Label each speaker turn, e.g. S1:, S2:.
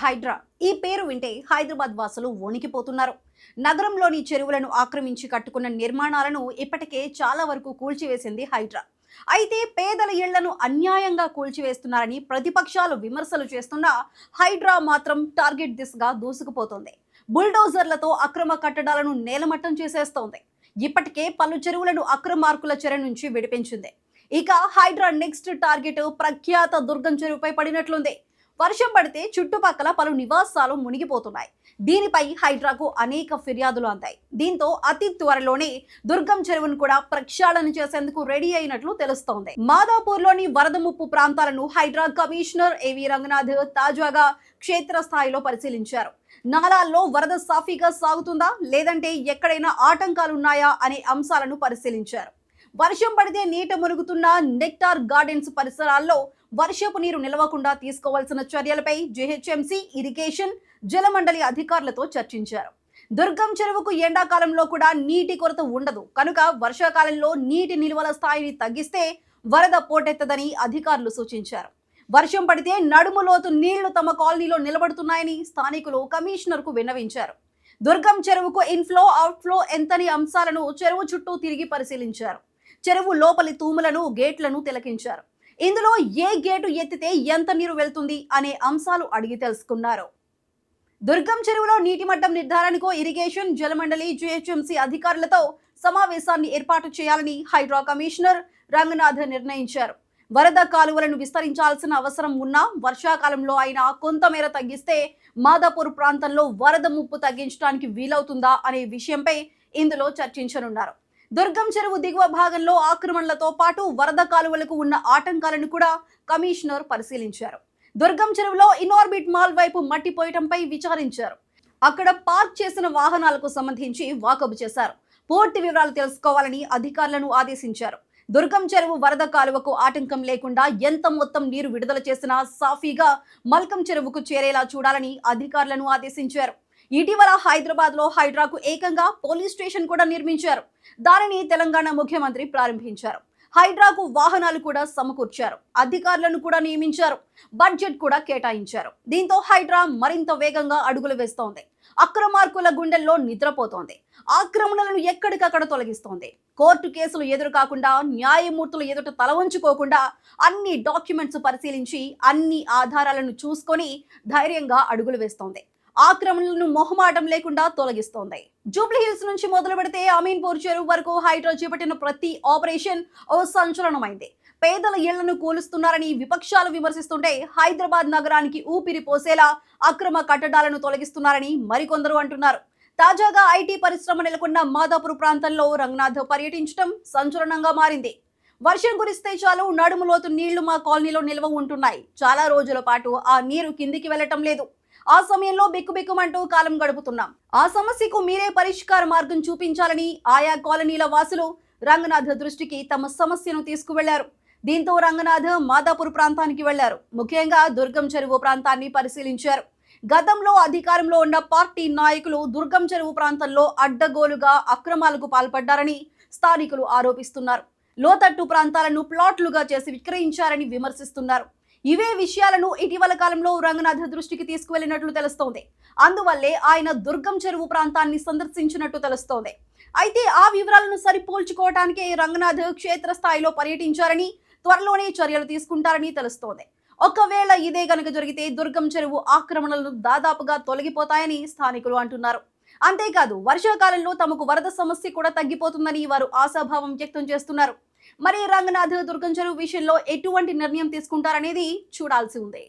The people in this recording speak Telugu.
S1: హైడ్రా ఈ పేరు వింటే హైదరాబాద్ వాసులు వణికిపోతున్నారు. నగరంలోని చెరువులను ఆక్రమించి కట్టుకున్న నిర్మాణాలను ఇప్పటికే చాలా వరకు కూల్చివేసింది హైడ్రా. అయితే పేదల ఇళ్లను అన్యాయంగా కూల్చివేస్తున్నారని ప్రతిపక్షాలు విమర్శలు చేస్తున్నా హైడ్రా మాత్రం టార్గెట్ దిశగా దూసుకుపోతోంది. బుల్డోజర్లతో అక్రమ కట్టడాలను నేలమట్టం చేసేస్తోంది. ఇప్పటికే పలు చెరువులను అక్రమార్కుల చెర నుంచి విడిపించింది. ఇక హైడ్రా నెక్స్ట్ టార్గెట్ ప్రఖ్యాత దుర్గం చెరువుపై పడినట్లుంది. వర్షం పడితే చుట్టుపక్కల పలు నివాసాలు మునిగిపోతున్నాయి. దీనిపై హైడ్రాకు అనేక ఫిర్యాదులు అందాయి. దీంతో అతి త్వరలోనే దుర్గం చెరువును కూడా ప్రక్షాళన చేసేందుకు రెడీ అయినట్లు తెలుస్తోంది. మాదాపూర్లోని వరద ముప్పు ప్రాంతాలను హైడ్రా కమిషనర్ ఏవి రంగనాథ్ తాజాగా క్షేత్రస్థాయిలో పరిశీలించారు. నాలాల్లో వరద సాఫీగా సాగుతుందా లేదంటే ఎక్కడైనా ఆటంకాలున్నాయా అనే అంశాలను పరిశీలించారు. వర్షం పడితే నీట మునుగుతున్న నెక్టార్ గార్డెన్స్ పరిసరాల్లో వర్షపు నీరు నిలవకుండా తీసుకోవాల్సిన చర్యలపై జీహెచ్ఎంసీ, ఇరిగేషన్, జలమండలి అధికారులతో చర్చించారు. దుర్గం చెరువుకు ఎండాకాలంలో కూడా నీటి కొరత ఉండదు కనుక వర్షాకాలంలో నీటి నిల్వల స్థాయిని తగ్గిస్తే వరద పోటెత్తదని అధికారులు సూచించారు. వర్షం పడితే నడుము లోతు నీళ్లు తమ కాలనీలో నిలబడుతున్నాయని స్థానికులు కమిషనర్కు విన్నవించారు. దుర్గం చెరువుకు ఇన్ఫ్లో, అవుట్ఫ్లో ఎంతని అంశాలను చెరువు చుట్టూ తిరిగి పరిశీలించారు. చెరువు లోపలి తూములను, గేట్లను తిలకించారు. ఇందులో ఏ గేటు ఎత్తితే ఎంత నీరు వెళ్తుంది అనే అంశాలు అడిగి తెలుసుకున్నారు. దుర్గం చెరువులో నీటి మట్టం నిర్ధారణకు ఇరిగేషన్, జలమండలి, జీహెచ్ఎంసీ అధికారులతో సమావేశాన్ని ఏర్పాటు చేయాలని హైడ్రా కమిషనర్ రంగనాథ్ నిర్ణయించారు. వరద కాలువలను విస్తరించాల్సిన అవసరం ఉన్నా వర్షాకాలంలో అయినా కొంతమేర తగ్గిస్తే మాదాపూర్ ప్రాంతంలో వరద ముప్పు తగ్గించడానికి వీలవుతుందా అనే విషయంపై ఇందులో చర్చించనున్నారు. దుర్గం చెరువు దిగువ భాగంలో ఆక్రమణలతో పాటు వరద కాలువలకు ఉన్న ఆటంకాలను కూడా కమిషనర్ పరిశీలించారు. దుర్గం చెరువులో ఇన్ఆర్బిట్ మాల్ వైపు మట్టి పోయటంపై విచారించారు. అక్కడ పార్క్ చేసిన వాహనాలకు సంబంధించి వాకబు చేశారు. పూర్తి వివరాలు తెలుసుకోవాలని అధికారులను ఆదేశించారు. దుర్గం చెరువు వరద కాలువకు ఆటంకం లేకుండా ఎంత మొత్తం నీరు విడుదల చేసినా సాఫీగా మల్కం చెరువుకు చేరేలా చూడాలని అధికారులను ఆదేశించారు. ఇటీవల హైదరాబాద్ లో హైడ్రాకు ఏకంగా పోలీస్ స్టేషన్ కూడా నిర్మించారు. దానిని తెలంగాణ ముఖ్యమంత్రి ప్రారంభించారు. హైడ్రాకు వాహనాలు కూడా సమకూర్చారు. అధికారులను కూడా నియమించారు. బడ్జెట్ కూడా కేటాయించారు. దీంతో హైడ్రా మరింత వేగంగా అడుగులు వేస్తోంది. అక్రమార్కుల గుండెల్లో నిద్రపోతోంది. ఆక్రమణలను ఎక్కడికక్కడ తొలగిస్తోంది. కోర్టు కేసులు ఎదురు కాకుండా, న్యాయమూర్తులు ఎదుట తల వంచుకోకుండా అన్ని డాక్యుమెంట్స్ పరిశీలించి అన్ని ఆధారాలను చూసుకొని ధైర్యంగా అడుగులు వేస్తోంది. ఆక్రమణలను మొహమాటం లేకుండా తొలగిస్తోంది. జూబ్లీ హిల్స్ నుంచి మొదలు పెడితే అమీన్పూర్ చెరువు వరకు హైడ్రా చేపట్టిన ప్రతి ఆపరేషన్ ఓ సంచలనమైంది. పేదల ఇళ్లను కూలుస్తున్నారని విపక్షాలు విమర్శిస్తుంటే హైదరాబాద్ నగరానికి ఊపిరి పోసేలా అక్రమ కట్టడాలను తొలగిస్తున్నారని మరికొందరు అంటున్నారు. తాజాగా ఐటీ పరిశ్రమ నెలకొన్న మాదాపూర్ ప్రాంతంలో రంగనాథ్ పర్యటించడం సంచలనంగా మారింది. వర్షం కురిస్తే చాలు నడుము లోతు నీళ్లు మా కాలనీలో నిల్వ ఉంటున్నాయి. చాలా రోజుల పాటు ఆ నీరు కిందికి వెళ్లటం లేదు. ఆ సమయంలో బిక్కుబిక్కుమంటూ కాలం గడుపుతున్నాం. ఆ సమస్యకు మీరే పరిష్కార మార్గం చూపించాలని ఆయా కాలనీల వాసులు రంగనాథ్ దృష్టికి తమ సమస్యను తీసుకువెళ్లారు. దీంతో రంగనాథ్ మాదాపూర్ ప్రాంతానికి వెళ్లారు. ముఖ్యంగా దుర్గం చెరువు ప్రాంతాన్ని పరిశీలించారు. గతంలో అధికారంలో ఉన్న పార్టీ నాయకులు దుర్గం చెరువు ప్రాంతంలో అడ్డగోలుగా అక్రమాలకు పాల్పడ్డారని స్థానికులు ఆరోపిస్తున్నారు. లోతట్టు ప్రాంతాలను ప్లాట్లుగా చేసి విక్రయించారని విమర్శిస్తున్నారు. ఇవే విషయాలను ఇటీవల కాలంలో రంగనాథ్ దృష్టికి తీసుకువెళ్లినట్లు తెలుస్తోంది. అందువల్లే ఆయన దుర్గం చెరువు ప్రాంతాన్ని సందర్శించినట్టు తెలుస్తోంది. అయితే ఆ వివరాలను సరిపోల్చుకోవటానికే రంగనాథ్ క్షేత్రస్థాయిలో పర్యటించారని, త్వరలోనే చర్యలు తీసుకుంటారని తెలుస్తోంది. ఒకవేళ ఇదే గనుక జరిగితే దుర్గం చెరువు ఆక్రమణలు దాదాపుగా తొలగిపోతాయని స్థానికులు అంటున్నారు. అంతేకాదు వర్షాకాలంలో తమకు వరద సమస్య కూడా తగ్గిపోతుందని వారు ఆశాభావం వ్యక్తం చేస్తున్నారు. మరి రంగనాథ్ దుర్గం చెరువు విషయంలో ఎటువంటి నిర్ణయం తీసుకుంటారనేది చూడాల్సి ఉంది.